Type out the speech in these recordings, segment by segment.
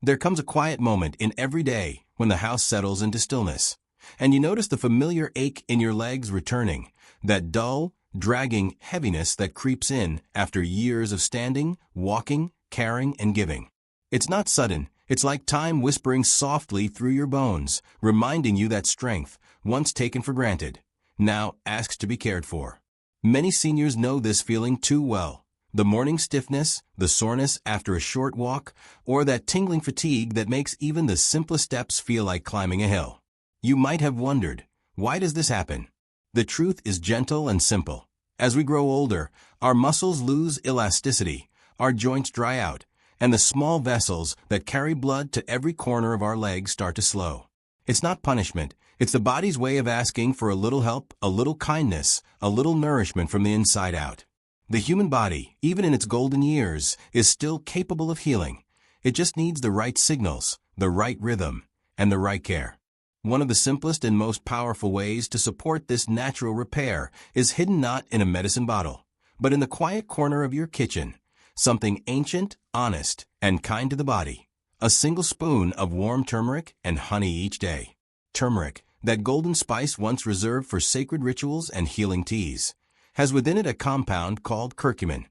There comes a quiet moment in every day when the house settles into stillness, and you notice the familiar ache in your legs returning, that dull, dragging heaviness that creeps in after years of standing, walking, caring, and giving. It's not sudden. It's like time whispering softly through your bones, reminding you that strength, once taken for granted, now asks to be cared for. Many seniors know this feeling too well. The morning stiffness, the soreness after a short walk, or that tingling fatigue that makes even the simplest steps feel like climbing a hill. You might have wondered, why does this happen? The truth is gentle and simple. As we grow older, our muscles lose elasticity, our joints dry out, and the small vessels that carry blood to every corner of our legs start to slow. It's not punishment. It's the body's way of asking for a little help, a little kindness, a little nourishment from the inside out. The human body, even in its golden years, is still capable of healing. It just needs the right signals, the right rhythm, and the right care. One of the simplest and most powerful ways to support this natural repair is hidden not in a medicine bottle, but in the quiet corner of your kitchen. Something ancient, honest, and kind to the body. A single spoon of warm turmeric and honey each day. Turmeric, that golden spice once reserved for sacred rituals and healing teas, has within it a compound called curcumin,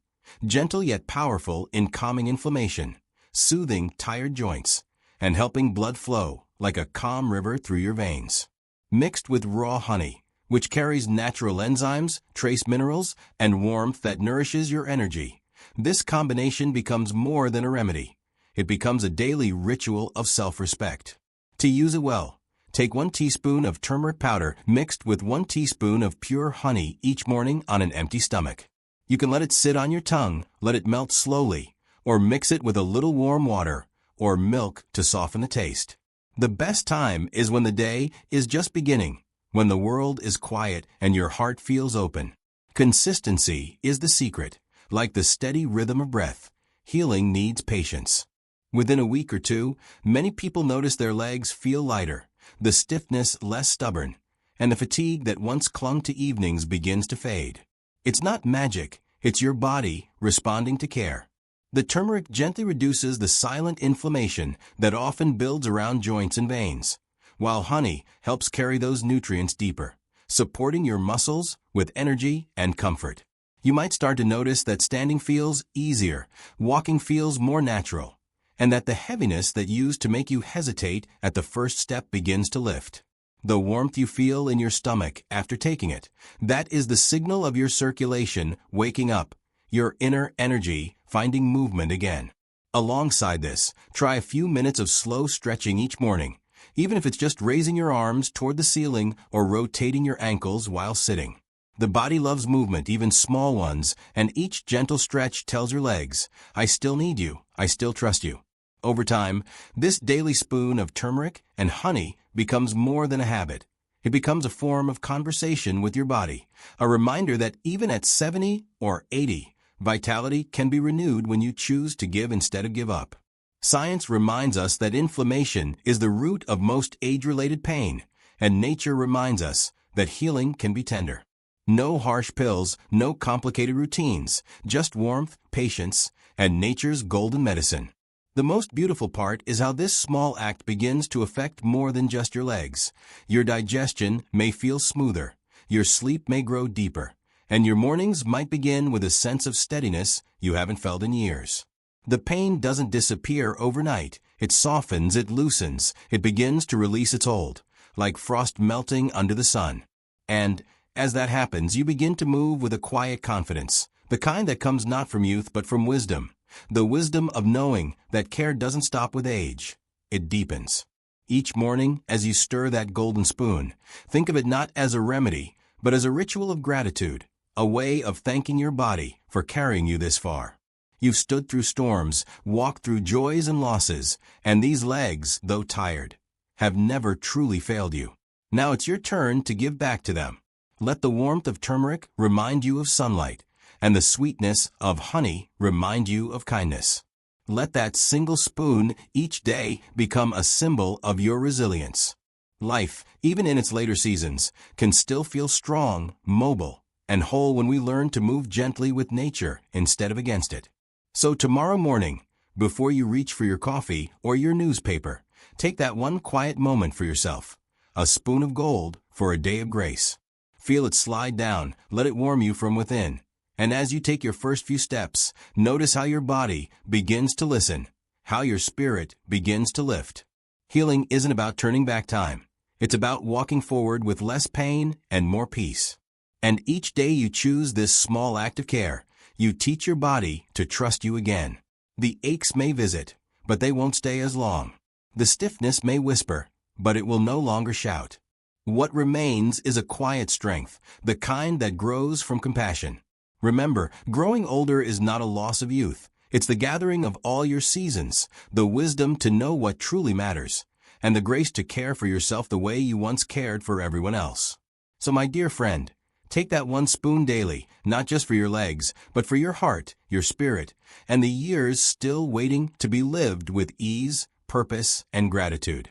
gentle yet powerful in calming inflammation, soothing tired joints, and helping blood flow like a calm river through your veins. Mixed with raw honey, which carries natural enzymes, trace minerals, and warmth that nourishes your energy, this combination becomes more than a remedy. It becomes a daily ritual of self-respect. To use it well, take 1 teaspoon of turmeric powder mixed with 1 teaspoon of pure honey each morning on an empty stomach. You can let it sit on your tongue, let it melt slowly, or mix it with a little warm water or milk to soften the taste. The best time is when the day is just beginning, when the world is quiet and your heart feels open. Consistency is the secret. Like the steady rhythm of breath, healing needs patience. Within a week or two, many people notice their legs feel lighter, the stiffness less stubborn, and the fatigue that once clung to evenings begins to fade. It's not magic, it's your body responding to care. The turmeric gently reduces the silent inflammation that often builds around joints and veins, while honey helps carry those nutrients deeper, supporting your muscles with energy and comfort. You might start to notice that standing feels easier, walking feels more natural, and that the heaviness that used to make you hesitate at the first step begins to lift. The warmth you feel in your stomach after taking it, that is the signal of your circulation waking up, your inner energy finding movement again. Alongside this, try a few minutes of slow stretching each morning, even if it's just raising your arms toward the ceiling or rotating your ankles while sitting. The body loves movement, even small ones, and each gentle stretch tells your legs, I still need you, I still trust you. Over time, this daily spoon of turmeric and honey becomes more than a habit. It becomes a form of conversation with your body, a reminder that even at 70 or 80, vitality can be renewed when you choose to give instead of give up. Science reminds us that inflammation is the root of most age-related pain, and nature reminds us that healing can be tender. No harsh pills, no complicated routines, just warmth, patience, and nature's golden medicine. The most beautiful part is how this small act begins to affect more than just your legs. Your digestion may feel smoother, your sleep may grow deeper, and your mornings might begin with a sense of steadiness you haven't felt in years. The pain doesn't disappear overnight. It softens, it loosens, it begins to release its hold, like frost melting under the sun. And as that happens, you begin to move with a quiet confidence, the kind that comes not from youth but from wisdom, the wisdom of knowing that care doesn't stop with age, it deepens. Each morning, as you stir that golden spoon, think of it not as a remedy, but as a ritual of gratitude, a way of thanking your body for carrying you this far. You've stood through storms, walked through joys and losses, and these legs, though tired, have never truly failed you. Now it's your turn to give back to them. Let the warmth of turmeric remind you of sunlight, and the sweetness of honey remind you of kindness. Let that single spoon each day become a symbol of your resilience. Life, even in its later seasons, can still feel strong, mobile, and whole when we learn to move gently with nature instead of against it. So tomorrow morning, Before you reach for your coffee or your newspaper, take that one quiet moment for yourself. A spoon of gold for a day of grace. Feel it slide down, let it warm you from within. And as you take your first few steps, notice how your body begins to listen, how your spirit begins to lift. Healing isn't about turning back time. It's about walking forward with less pain and more peace. And each day you choose this small act of care, you teach your body to trust you again. The aches may visit, but they won't stay as long. The stiffness may whisper, but it will no longer shout. What remains is a quiet strength, the kind that grows from compassion. Remember, growing older is not a loss of youth. It's the gathering of all your seasons, the wisdom to know what truly matters, and the grace to care for yourself the way you once cared for everyone else. So my dear friend, take that one spoon daily, not just for your legs, but for your heart, your spirit, and the years still waiting to be lived with ease, purpose, and gratitude.